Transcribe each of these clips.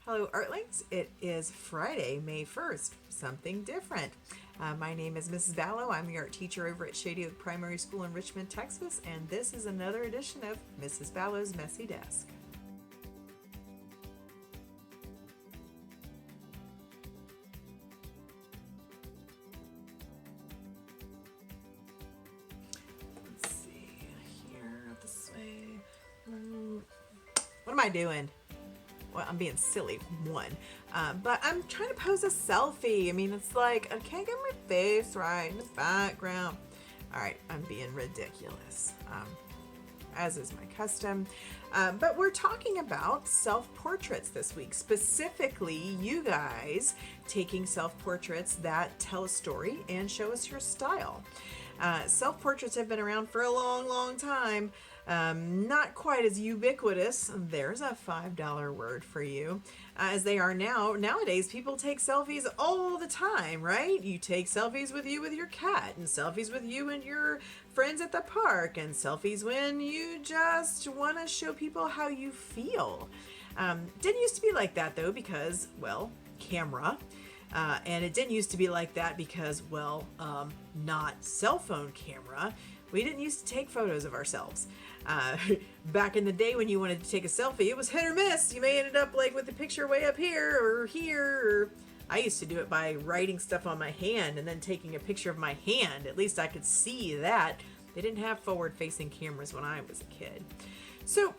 Hello, Artlings. It is Friday, May 1st, something different. My name is Mrs. Ballow. I'm the art teacher over at Shady Oak Primary School in Richmond, Texas, and this is another edition of Mrs. Ballow's Messy Desk. Let's see here, this way. What am I doing? Well, I'm being silly, one. But I'm trying to pose a selfie. I mean, it's like, I can't get my face right in the background. All right, I'm being ridiculous, as is my custom. But we're talking about self-portraits this week, specifically you guys taking self-portraits that tell a story and show us your style. Self-portraits have been around for a long, long time. Not quite as ubiquitous, there's a $5 word for you, as they are now. Nowadays, people take selfies all the time, right? You take selfies with you with your cat, and selfies with you and your friends at the park, and selfies when you just want to show people how you feel. Didn't used to be like that, though, because, well, camera. And it didn't used to be like that because, well, not cell phone camera. We didn't used to take photos of ourselves. Back in the day when you wanted to take a selfie, it was hit or miss. You may ended up like with the picture way up here or here. Or I used to do it by writing stuff on my hand and then taking a picture of my hand. At least I could see that. They didn't have forward-facing cameras when I was a kid. So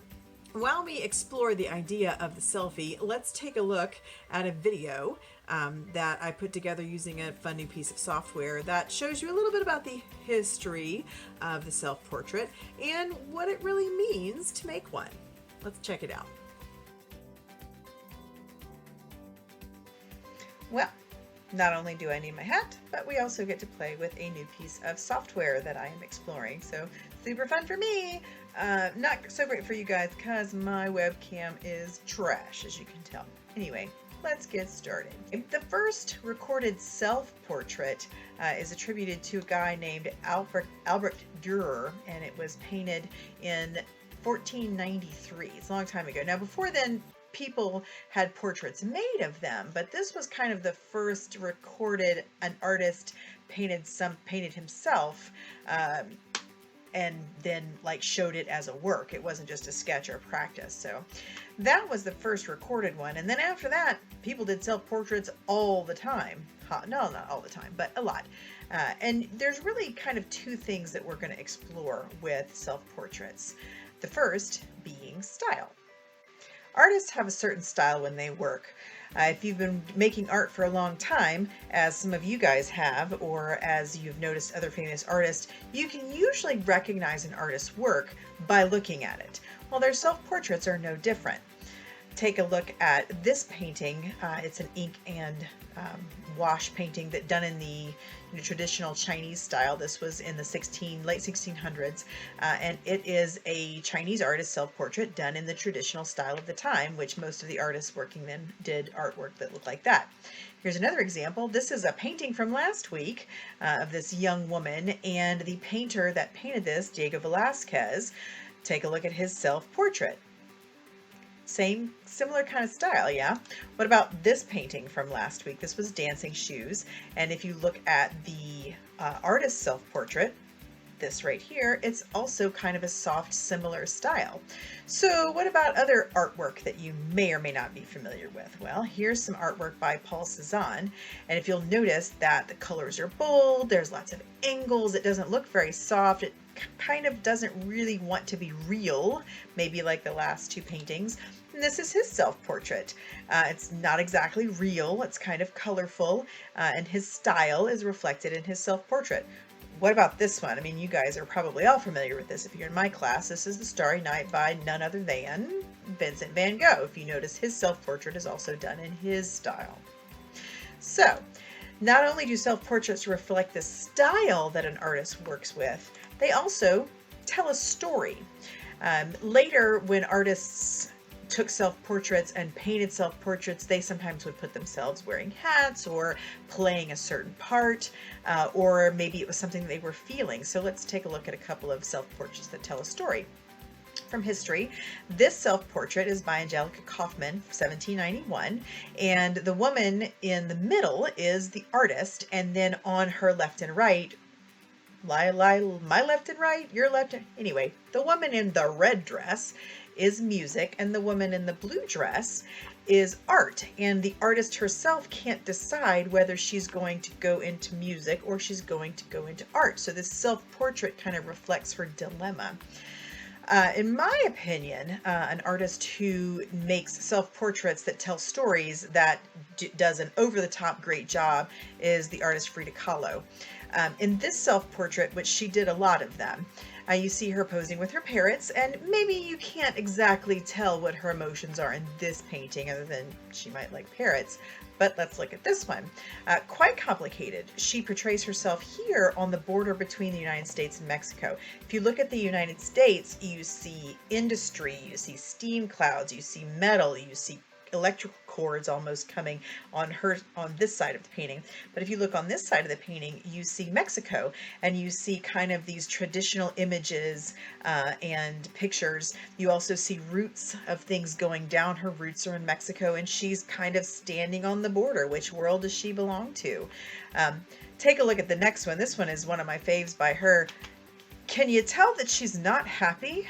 while we explore the idea of the selfie, let's take a look at a video that I put together using a fun new piece of software that shows you a little bit about the history of the self-portrait and what it really means to make one. Let's check it out. Well, not only do I need my hat, but we also get to play with a new piece of software that I am exploring. So super fun for me. Not so great for you guys because my webcam is trash, as you can tell. Anyway, let's get started. The first recorded self-portrait is attributed to a guy named Albert Dürer, and it was painted in 1493. It's a long time ago. Now, before then, people had portraits made of them, but this was kind of the first recorded an artist painted himself, and then like showed it as a work. It wasn't just a sketch or practice. So that was the first recorded one. And then after that, people did self-portraits all the time. No, not all the time, but a lot. And there's really kind of two things that we're going to explore with self-portraits. The first being style. Artists have a certain style when they work. If you've been making art for a long time, as some of you guys have, or as you've noticed other famous artists, you can usually recognize an artist's work by looking at it. Well, their self-portraits are no different. Take a look at this painting. It's an ink and wash painting that done in the traditional Chinese style. This was in the late 1600s, and it is a Chinese artist self-portrait done in the traditional style of the time, which most of the artists working then did artwork that looked like that. Here's another example. This is a painting from last week of this young woman, and the painter that painted this, Diego Velázquez, take a look at his self-portrait. Similar kind of style, yeah? What about this painting from last week? This was Dancing Shoes, and if you look at the artist's self-portrait, this right here, it's also kind of a soft, similar style. So what about other artwork that you may or may not be familiar with? Well, here's some artwork by Paul Cézanne, and if you'll notice that the colors are bold, there's lots of angles, it doesn't look very soft, it kind of doesn't really want to be real, maybe like the last two paintings. And this is his self-portrait. It's not exactly real, it's kind of colorful, and his style is reflected in his self-portrait. What about this one? I mean, you guys are probably all familiar with this if you're in my class. This is The Starry Night by none other than Vincent van Gogh. If you notice, his self-portrait is also done in his style. So, not only do self-portraits reflect the style that an artist works with, they also tell a story. Later, when artists took self-portraits and painted self-portraits, they sometimes would put themselves wearing hats or playing a certain part, or maybe it was something they were feeling. So let's take a look at a couple of self-portraits that tell a story. from history. This self-portrait is by Angelica Kauffman, 1791, and the woman in the middle is the artist, and then on her left and right, my left and right, your left and... Anyway, the woman in the red dress is music, and the woman in the blue dress is art. And the artist herself can't decide whether she's going to go into music or she's going to go into art. So this self-portrait kind of reflects her dilemma. In my opinion, an artist who makes self-portraits that tell stories that does an over-the-top great job is the artist Frida Kahlo. In this self-portrait, which she did a lot of them, you see her posing with her parrots, and maybe you can't exactly tell what her emotions are in this painting other than she might like parrots. But let's look at this one. Quite complicated. She portrays herself here on the border between the United States and Mexico. If you look at the United States, you see industry, you see steam clouds, you see metal, you see electrical cords almost coming on this side of the painting. But if you look on this side of the painting, you see Mexico, and you see kind of these traditional images and pictures. You also see roots of things going down. Her roots are in Mexico, and she's kind of standing on the border. Which world does she belong to? Take a look at the next one. This one is one of my faves by her. Can you tell that she's not happy?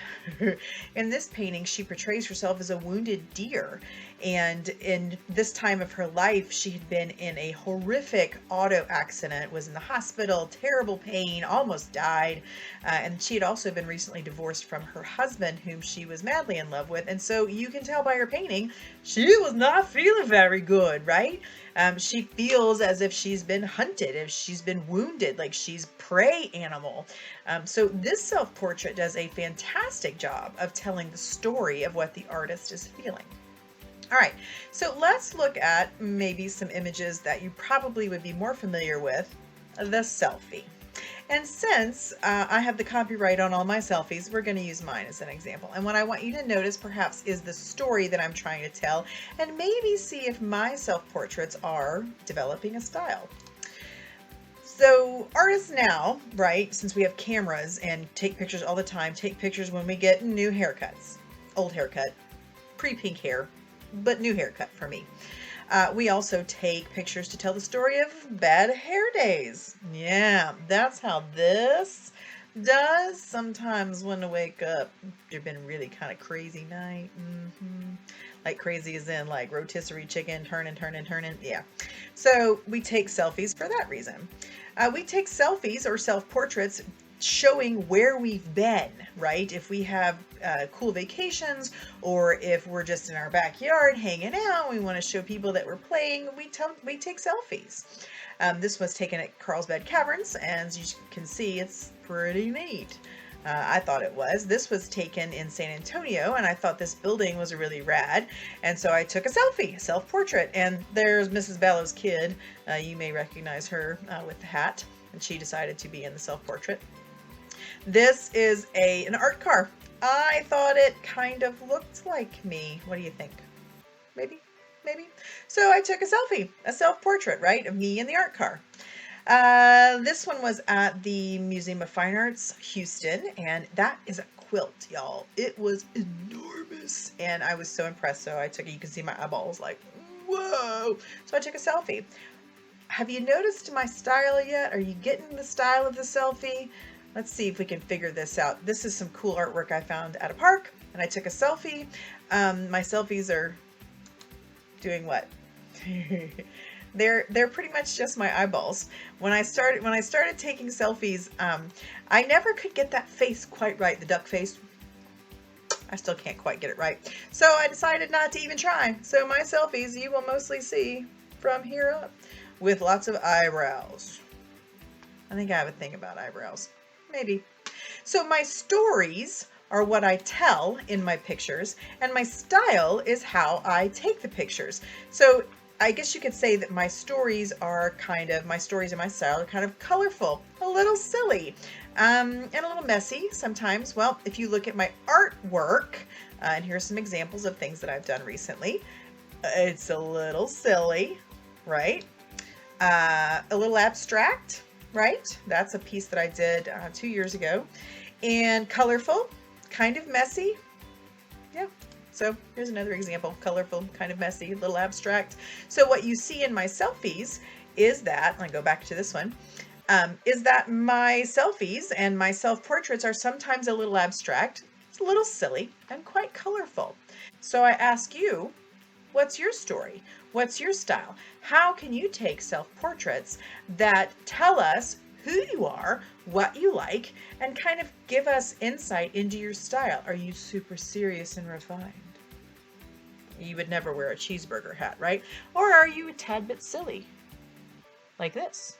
In this painting, she portrays herself as a wounded deer. And in this time of her life, she had been in a horrific auto accident, was in the hospital, terrible pain, almost died. And she had also been recently divorced from her husband, whom she was madly in love with. And so you can tell by her painting, she was not feeling very good, right? She feels as if she's been hunted, if she's been wounded, like she's prey animal. So this self-portrait does a fantastic job of telling the story of what the artist is feeling. All right, so let's look at maybe some images that you probably would be more familiar with, the selfie. And since I have the copyright on all my selfies, we're going to use mine as an example. And what I want you to notice perhaps is the story that I'm trying to tell, and maybe see if my self-portraits are developing a style. So artists now, right, since we have cameras and take pictures all the time, take pictures when we get new haircuts, old haircut, pre-pink hair, but new haircut for me. We also take pictures to tell the story of bad hair days. Yeah, that's how this does. Sometimes when I wake up, there's been a really kind of crazy night. Like crazy as in like rotisserie chicken, turning. Yeah. So we take selfies for that reason. We take selfies or self-portraits showing where we've been, right? If we have cool vacations, or if we're just in our backyard hanging out, we want to show people that we're playing, we take selfies. This was taken at Carlsbad Caverns, and as you can see, it's pretty neat. I thought it was. This was taken in San Antonio, and I thought this building was really rad, and so I took a selfie, self-portrait, and there's Mrs. Ballow's kid. You may recognize her with the hat, and she decided to be in the self-portrait. This is an art car. I thought it kind of looked like me. What do you think? Maybe? So I took a selfie, a self-portrait, right, of me in the art car. This one was at the Museum of Fine Arts, Houston, and that is a quilt, y'all. It was enormous, and I was so impressed. So I took it. You can see my eyeballs, like, whoa. So I took a selfie. Have you noticed my style yet? Are you getting the style of the selfie? Let's see if we can figure this out. This is some cool artwork I found at a park, and I took a selfie. My selfies are doing what? They're pretty much just my eyeballs. When I started taking selfies, I never could get that face quite right, the duck face. I still can't quite get it right. So I decided not to even try. So my selfies you will mostly see from here up with lots of eyebrows. I think I have a thing about eyebrows. Maybe. So my stories are what I tell in my pictures, and my style is how I take the pictures. So I guess you could say that my stories and my style are kind of colorful, a little silly, and a little messy sometimes. Well, if you look at my artwork, and here's some examples of things that I've done recently, it's a little silly, right? A little abstract, right? That's a piece that I did 2 years ago. And colorful, kind of messy, Yeah. So here's another example, colorful, kind of messy, a little abstract. So what you see in my selfies is that, I go back to this one, is that my selfies and my self-portraits are sometimes a little abstract, it's a little silly, and quite colorful. So I ask you, what's your story? What's your style? How can you take self-portraits that tell us who you are, what you like, and kind of give us insight into your style? Are you super serious and refined? You would never wear a cheeseburger hat, right? Or are you a tad bit silly, like this?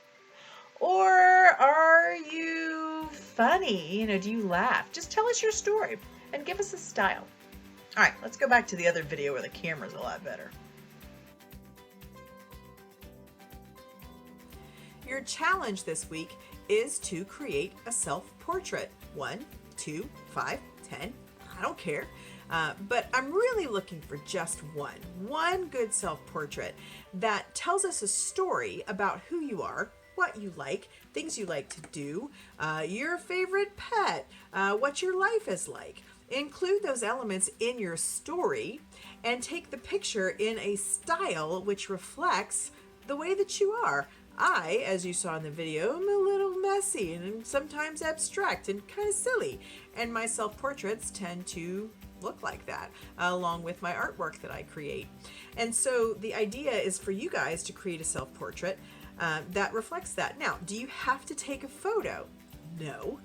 Or are you funny? Do you laugh? Just tell us your story and give us a style. All right, let's go back to the other video where the camera's a lot better. Your challenge this week is to create a self-portrait. 1, 2, 5, 10, I don't care. But I'm really looking for just one good self-portrait that tells us a story about who you are, what you like, things you like to do, your favorite pet, what your life is like. Include those elements in your story and take the picture in a style which reflects the way that you are. I, as you saw in the video, am a little messy and sometimes abstract and kind of silly, and my self-portraits tend to look like that, along with my artwork that I create. And so the idea is for you guys to create a self-portrait that reflects that. Now, do you have to take a photo? No.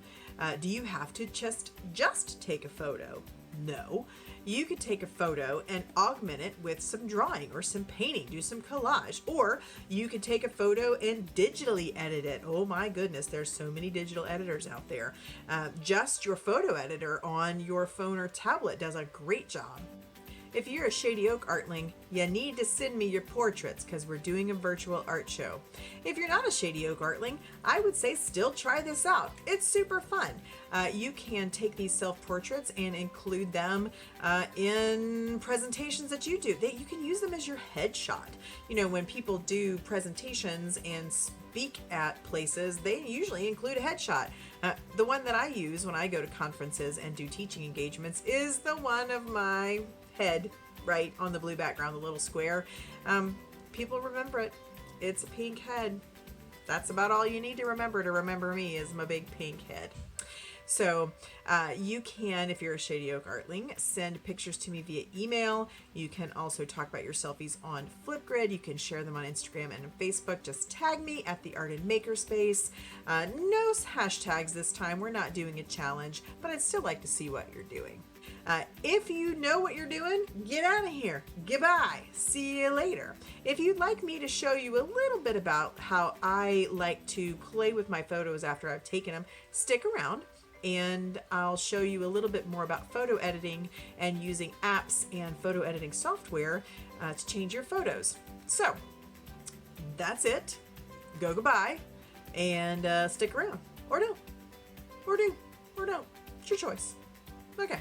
Do you have to just take a photo? No. You could take a photo and augment it with some drawing or some painting, do some collage, or you could take a photo and digitally edit it. Oh my goodness, there's so many digital editors out there. Just your photo editor on your phone or tablet does a great job. If you're a Shady Oak artling, you need to send me your portraits because we're doing a virtual art show. If you're not a Shady Oak artling, I would say still try this out. It's super fun. You can take these self-portraits and include them in presentations that you do. You can use them as your headshot. When people do presentations and speak at places, they usually include a headshot. The one that I use when I go to conferences and do teaching engagements is the one of my head right on the blue background, the little square. People remember it. It's a pink head. That's about all you need to remember me is my big pink head. So you can, if you're a Shady Oak artling, send pictures to me via email. You can also talk about your selfies on Flipgrid. You can share them on Instagram and on Facebook. Just tag me at the Art and Makerspace. No hashtags this time. We're not doing a challenge, but I'd still like to see what you're doing. If you know what you're doing, get out of here. Goodbye. See you later. If you'd like me to show you a little bit about how I like to play with my photos after I've taken them, stick around and I'll show you a little bit more about photo editing and using apps and photo editing software to change your photos. So that's it. Go goodbye and stick around. Or don't. Or do. Or don't. It's your choice. Okay.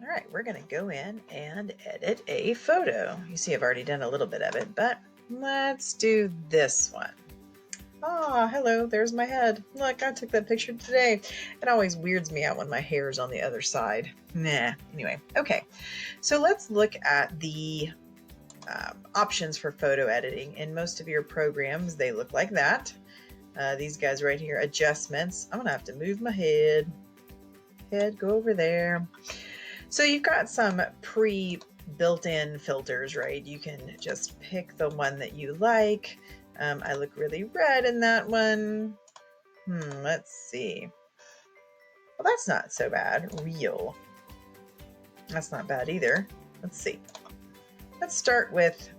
All right, we're going to go in and edit a photo. You see I've already done a little bit of it, but let's do this one. Ah, hello, there's my head. Look, I took that picture today. It always weirds me out when my hair's on the other side. Nah, anyway, okay. So let's look at the options for photo editing. In most of your programs, they look like that. These guys right here, adjustments. I'm going to have to move my head. Head, go over there. So you've got some pre-built-in filters, right? You can just pick the one that you like. I look really red in that one. Let's see. Well, that's not so bad. Real. That's not bad either. Let's see. Let's start with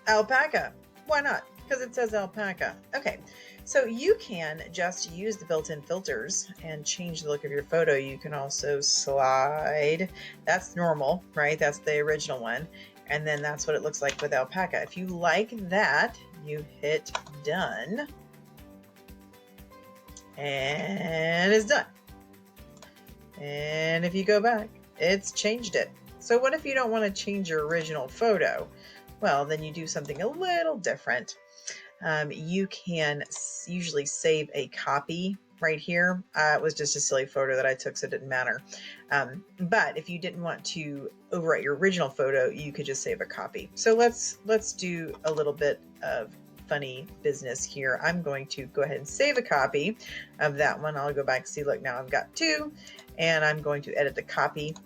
alpaca. Why not? Because it says alpaca. Okay. So you can just use the built-in filters and change the look of your photo. You can also slide. That's normal, right? That's the original one. And then that's what it looks like with alpaca. If you like that, you hit done, and it's done. And if you go back, it's changed it. So what if you don't want to change your original photo? Well, then you do something a little different. You can usually save a copy right here. It was just a silly photo that I took, so it didn't matter. But if you didn't want to overwrite your original photo, you could just save a copy. So let's do a little bit of funny business here. I'm going to go ahead and save a copy of that one. I'll go back and see, look, now I've got two, and I'm going to edit the copy.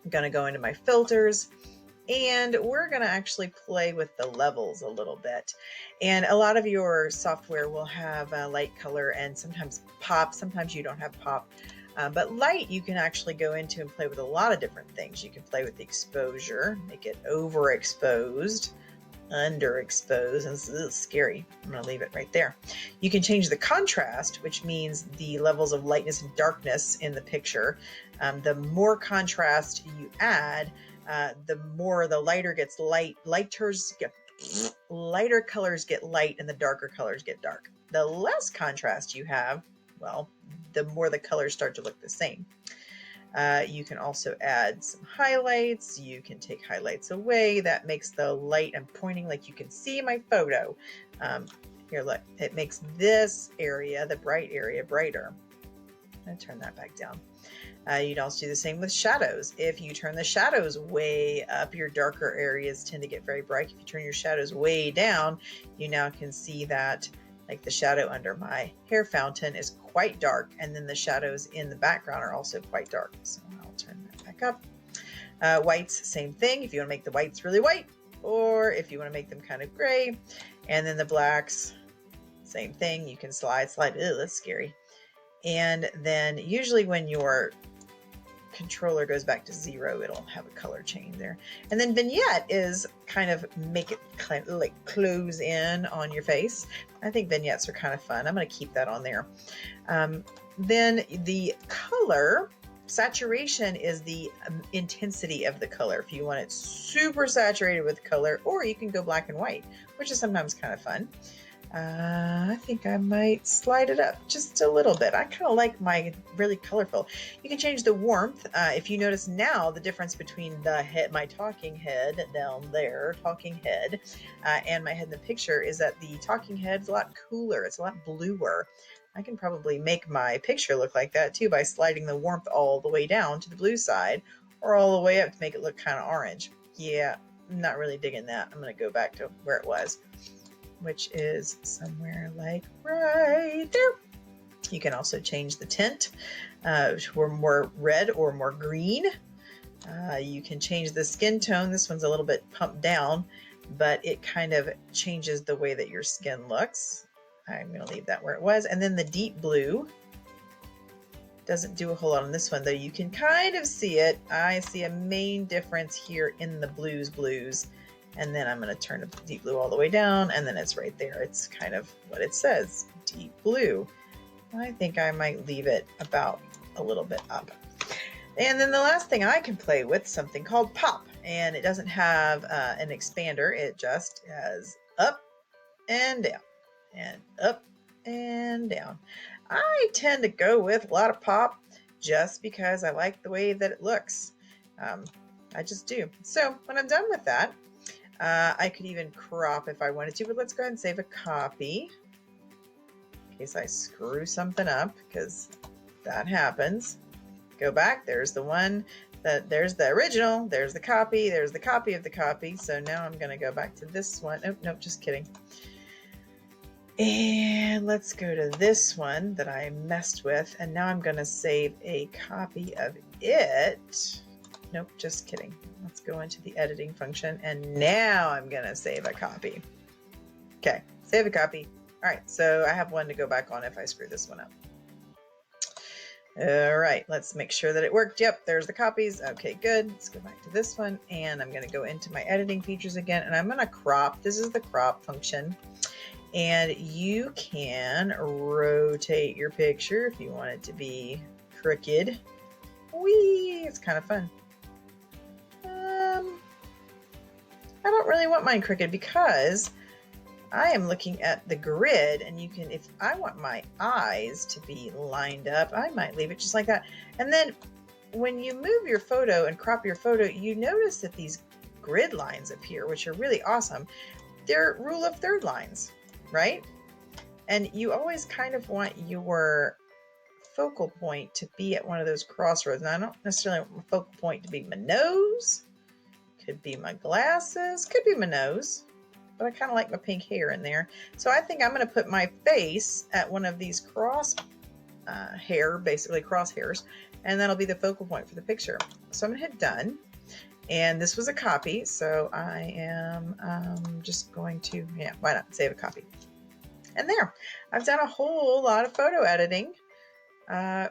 I'm going to go into my filters, and we're going to actually play with the levels a little bit. And a lot of your software will have light, color, and sometimes pop. Sometimes you don't have pop. But light, you can actually go into and play with a lot of different things. You can play with the exposure, make it overexposed, underexposed, and it's a little scary. I'm going to leave it right there. You can change the contrast, which means the levels of lightness and darkness in the picture. The more contrast you add, the more the lighter gets light. Lighter colors get light, and the darker colors get dark. The less contrast you have, well, the more the colors start to look the same. You can also add some highlights. You can take highlights away. That makes the light, I'm pointing like you can see my photo. Here, look, it makes this area, the bright area, brighter. I'm going to turn that back down. You'd also do the same with shadows. If you turn the shadows way up, your darker areas tend to get very bright. If you turn your shadows way down, you now can see that, like the shadow under my hair fountain is quite dark, and then the shadows in the background are also quite dark. So I'll turn that back up. Whites, same thing. If you want to make the whites really white, or if you want to make them kind of gray. And then the blacks, same thing. You can slide. Ew, that's scary. And then usually when your controller goes back to 0, it'll have a color change there. And then vignette is kind of make it kind of like close in on your face. I think vignettes are kind of fun. I'm going to keep that on there. Then the color, saturation is the intensity of the color. If you want it super saturated with color, or you can go black and white, which is sometimes kind of fun. I think I might slide it up just a little bit. I kind of like my really colorful. You can change the warmth. If you notice now the difference between the head, my talking head down there, talking head, and my head in the picture is that the talking head's a lot cooler. It's a lot bluer. I can probably make my picture look like that too by sliding the warmth all the way down to the blue side, or all the way up to make it look kind of orange. Yeah, I'm not really digging that. I'm going to go back to where it was, which is somewhere like right there. You can also change the tint for more red or more green. You can change the skin tone. This one's a little bit pumped down, but it kind of changes the way that your skin looks. I'm going to leave that where it was. And then the deep blue doesn't do a whole lot on this one, though. You can kind of see it. I see a main difference here in the blues. And then I'm going to turn the deep blue all the way down, and then it's right there. It's kind of what it says, deep blue. I think I might leave it about a little bit up. And then the last thing I can play with, something called pop. And it doesn't have an expander. It just has up and down, and up and down. I tend to go with a lot of pop just because I like the way that it looks. I just do. So when I'm done with that, I could even crop if I wanted to, but let's go ahead and save a copy in case I screw something up, because that happens. Go back. There's the one there's the original. There's the copy. There's the copy of the copy. So now I'm going to go back to this one. Oh, nope, just kidding. And let's go to this one that I messed with. And now I'm going to save a copy of it. Nope, just kidding. Let's go into the editing function, and now I'm going to save a copy. Okay, save a copy. All right, so I have one to go back on if I screw this one up. All right, let's make sure that it worked. Yep, there's the copies. Okay, good. Let's go back to this one, and I'm going to go into my editing features again, and I'm going to crop. This is the crop function, and you can rotate your picture if you want it to be crooked. Whee! It's kind of fun. I don't really want mine crooked because I am looking at the grid, and you can, if I want my eyes to be lined up, I might leave it just like that. And then when you move your photo and crop your photo, you notice that these grid lines appear, which are really awesome. They're rule of third lines, right? And you always kind of want your focal point to be at one of those crossroads. Now, I don't necessarily want my focal point to be my nose. Could be my glasses. Could be my nose. But I kind of like my pink hair in there. So I think I'm going to put my face at one of these basically crosshairs, and that'll be the focal point for the picture. So I'm going to hit done. And this was a copy, so I am just going to, why not save a copy? And there, I've done a whole lot of photo editing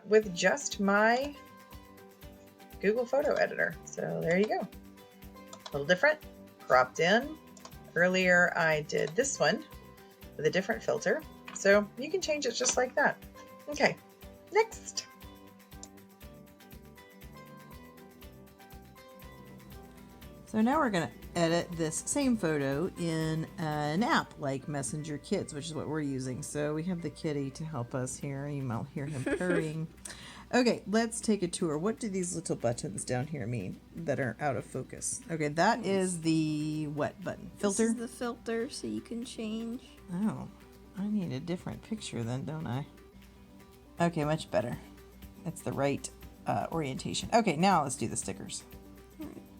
with just my Google Photo Editor. So there you go. A little different, cropped in. Earlier I did this one with a different filter, so you can change it just like that. Okay, next. So now we're going to edit this same photo in an app like Messenger Kids, which is what we're using. So we have the kitty to help us here. You might hear him purring. Okay, let's take a tour. What do these little buttons down here mean that are out of focus? Okay, that is the what button? Filter? This is the filter, so you can change. Oh, I need a different picture then, don't I? Okay, much better. That's the right orientation. Okay, now let's do the stickers.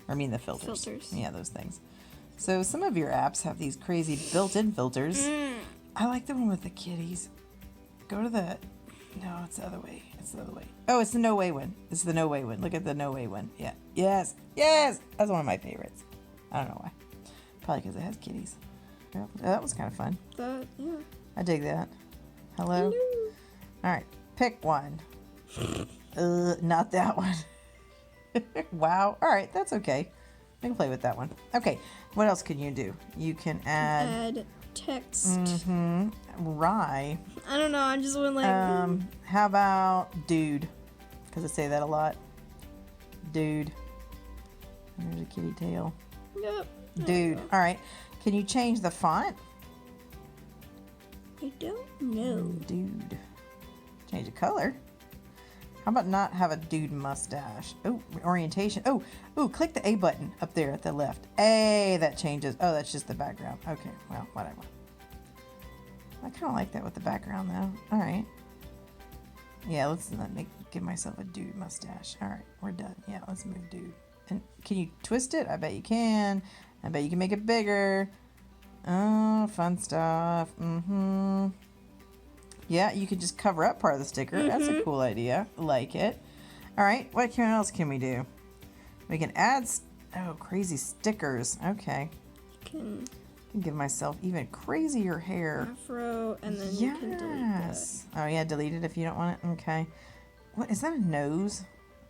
I mean the filters. Yeah, those things. So some of your apps have these crazy built-in filters. I like the one with the kitties. Go to the... No, it's the other way. It's the other way. Oh, it's the no way one. It's the no way one. Look at the no way one. Yeah. Yes. Yes. That's one of my favorites. I don't know why. Probably because it has kitties. Oh, that was kind of fun. Yeah. I dig that. Hello? All right. Pick one. Not that one. Wow. All right. That's okay. I can play with that one. Okay. What else can you do? You can add text. Rye. I don't know. I just went like. How about dude? Because I say that a lot. Dude. There's a kitty tail. Yep. Dude. All right. Can you change the font? I don't know. Dude. Change the color. How about not have a dude mustache? Oh, orientation. Oh, click the A button up there at the left. A, that changes. Oh, that's just the background. Okay, well, whatever. I kind of like that with the background, though. All right. Yeah, let's give myself a dude mustache. All right, we're done. Yeah, let's move dude. And can you twist it? I bet you can. I bet you can make it bigger. Oh, fun stuff. Yeah, you can just cover up part of the sticker. That's a cool idea. Like it. All right, what else can we do? We can add, crazy stickers. Okay. Can give myself even crazier hair. Afro, and then you can delete that. Oh yeah, delete it if you don't want it. Okay. What is that? A nose?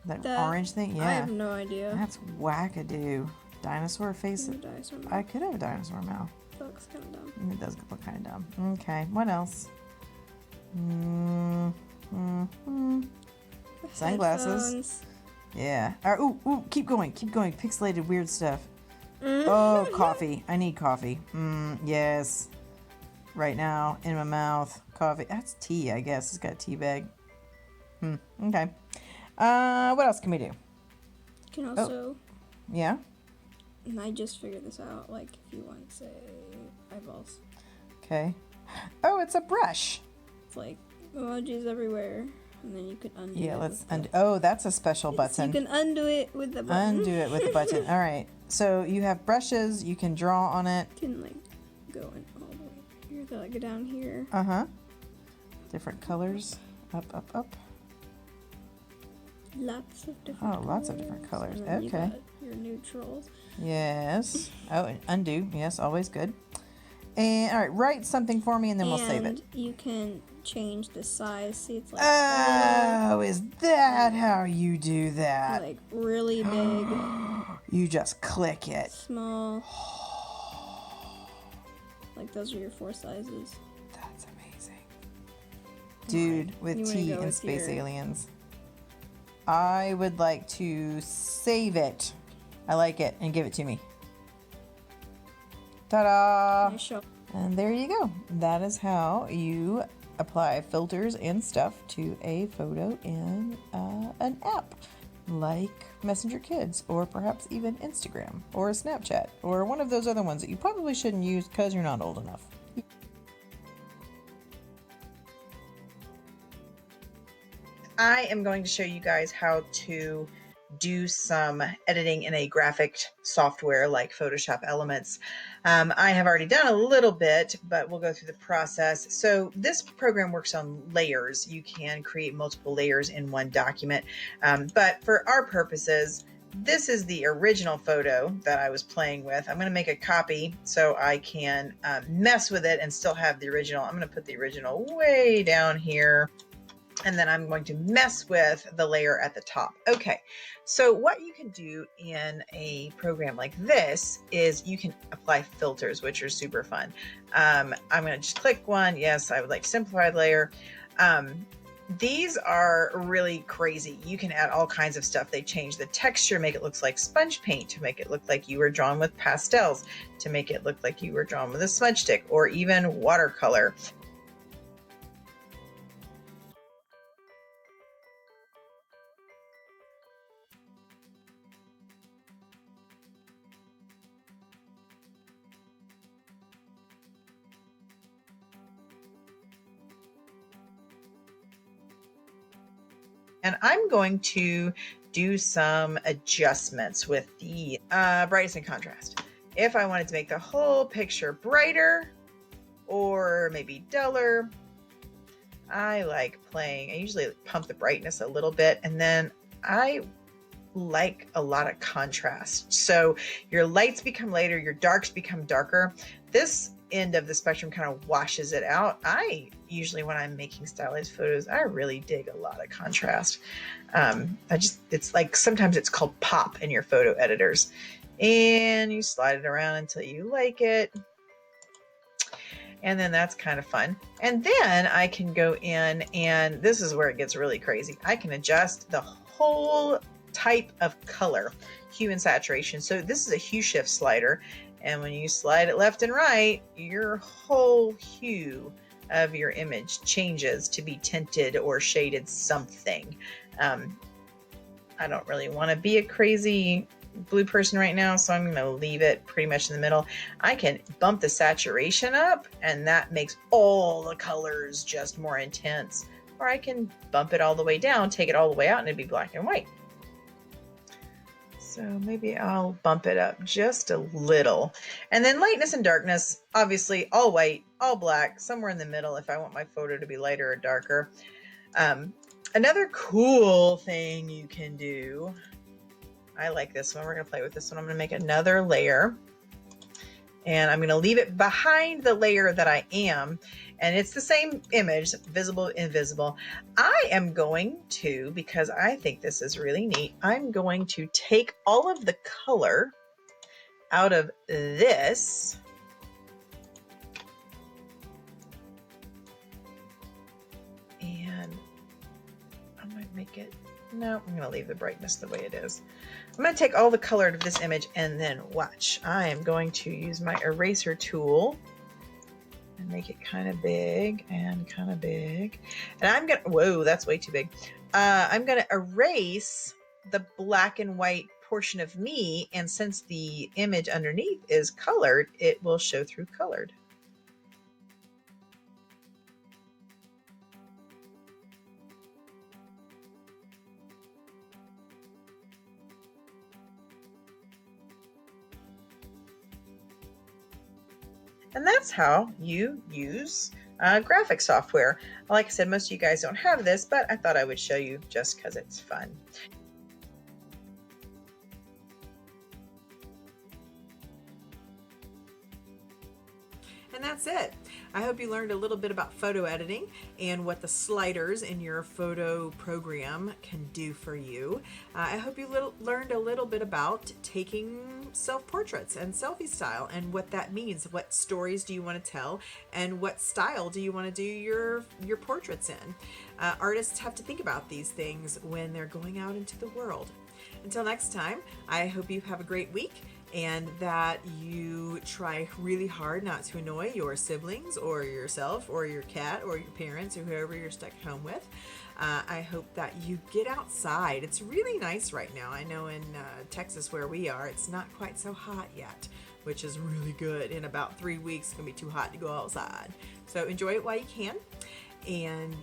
That orange thing? Yeah. I have no idea. That's wackadoo. Dinosaur face. Dinosaur mouth. I could have a dinosaur mouth. That looks kind of dumb. It does look kind of dumb. Okay. What else? Sunglasses. Headphones. Yeah. Ooh, keep going. Pixelated weird stuff. Oh, coffee. I need coffee. Yes. Right now, in my mouth. Coffee. That's tea, I guess. It's got a tea bag. Okay. What else can we do? You can also... Yeah? And I just figured this out, like, if you want, say, eyeballs. Okay. Oh, it's a brush. It's like emojis everywhere. And then you can undo it. Yeah, let's undo. Oh, that's a special button. You can undo it with the button. Undo it with the button. All right. So you have brushes. You can draw on it. You can like go in all the way here. Go like down here. Different colors. Up. Lots of different. Oh, lots of different colors. And then Okay. You got your neutrals. Yes. Oh, and undo. Yes, always good. And all right, write something for me, and then we'll save it. And you can change the size. See, it's like Oh, is that how you do that? like really big, You just click it. small. Like those are your 4 sizes. That's amazing. Dude, with You wanna T go and with Space your- Aliens. I would like to save it. I like it, and give it to me. Ta-da! Nice show. And there you go. That is how you apply filters and stuff to a photo in an app like Messenger Kids, or perhaps even Instagram or Snapchat, or one of those other ones that you probably shouldn't use because you're not old enough. I am going to show you guys how to do some editing in a graphic software like Photoshop Elements. I have already done a little bit, but we'll go through the process. So this program works on layers. You can create multiple layers in one document, but for our purposes, this is the original photo that I was playing with. I'm going to make a copy so I can mess with it and still have the original. I'm going to put the original way down here. And then I'm going to mess with the layer at the top. Okay, so what you can do in a program like this is you can apply filters, which are super fun. I'm going to just click one. Yes, I would like to simplify the layer. These are really crazy. You can add all kinds of stuff. They change the texture, make it look like sponge paint, to make it look like you were drawn with pastels, to make it look like you were drawn with a smudge stick, or even watercolor. And I'm going to do some adjustments with the brightness and contrast. If I wanted to make the whole picture brighter or maybe duller, I like playing. I usually pump the brightness a little bit, and then I like a lot of contrast. So your lights become lighter, your darks become darker. This end of the spectrum kind of washes it out. I usually, when I'm making stylized photos, I really dig a lot of contrast. It's like, sometimes it's called pop in your photo editors, and you slide it around until you like it. And then that's kind of fun. And then I can go in, and this is where it gets really crazy. I can adjust the whole type of color, hue and saturation. So this is a hue shift slider. And when you slide it left and right, your whole hue of your image changes to be tinted or shaded something. I don't really want to be a crazy blue person right now, so I'm going to leave it pretty much in the middle. I can bump the saturation up, and that makes all the colors just more intense. Or I can bump it all the way down, take it all the way out, and it'd be black and white. So maybe I'll bump it up just a little. And then lightness and darkness, obviously all white, all black, somewhere in the middle if I want my photo to be lighter or darker. Another cool thing you can do, I like this one. We're going to play with this one. I'm going to make another layer, and I'm going to leave it behind the layer that I am. And it's the same image, visible, invisible. I am going to, because I think this is really neat, I'm going to take all of the color out of this. And I'm going to make it, no, I'm going to leave the brightness the way it is. I'm going to take all the color out of this image, and then watch. I am going to use my eraser tool and make it kind of big and kind of big. And I'm going to, whoa, that's way too big. I'm going to erase the black and white portion of me. And since the image underneath is colored, it will show through colored. And that's how you use graphic software. Like I said, most of you guys don't have this, but I thought I would show you just because it's fun. And that's it. I hope you learned a little bit about photo editing and what the sliders in your photo program can do for you. I hope you learned a little bit about taking self-portraits and selfie style and what that means. What stories do you want to tell, and what style do you want to do your portraits in? Artists have to think about these things when they're going out into the world. Until next time, I hope you have a great week, and that you try really hard not to annoy your siblings or yourself or your cat or your parents or whoever you're stuck at home with. I hope that you get outside. It's really nice right now. I know in Texas where we are, it's not quite so hot yet, which is really good. In about 3 weeks, it's going to be too hot to go outside. So enjoy it while you can, and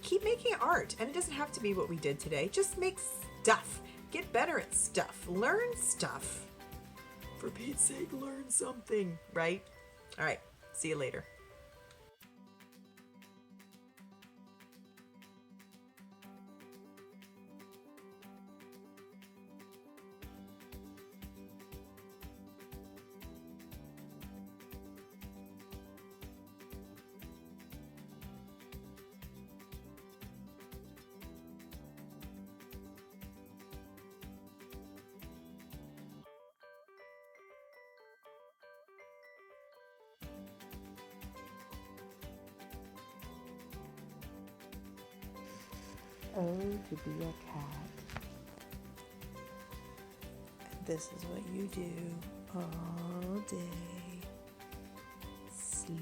keep making art. And it doesn't have to be what we did today. Just make stuff. Get better at stuff. Learn stuff. For Pete's sake, learn something, right? All right, see you later. Oh, to be a cat. This is what you do all day. Sleep.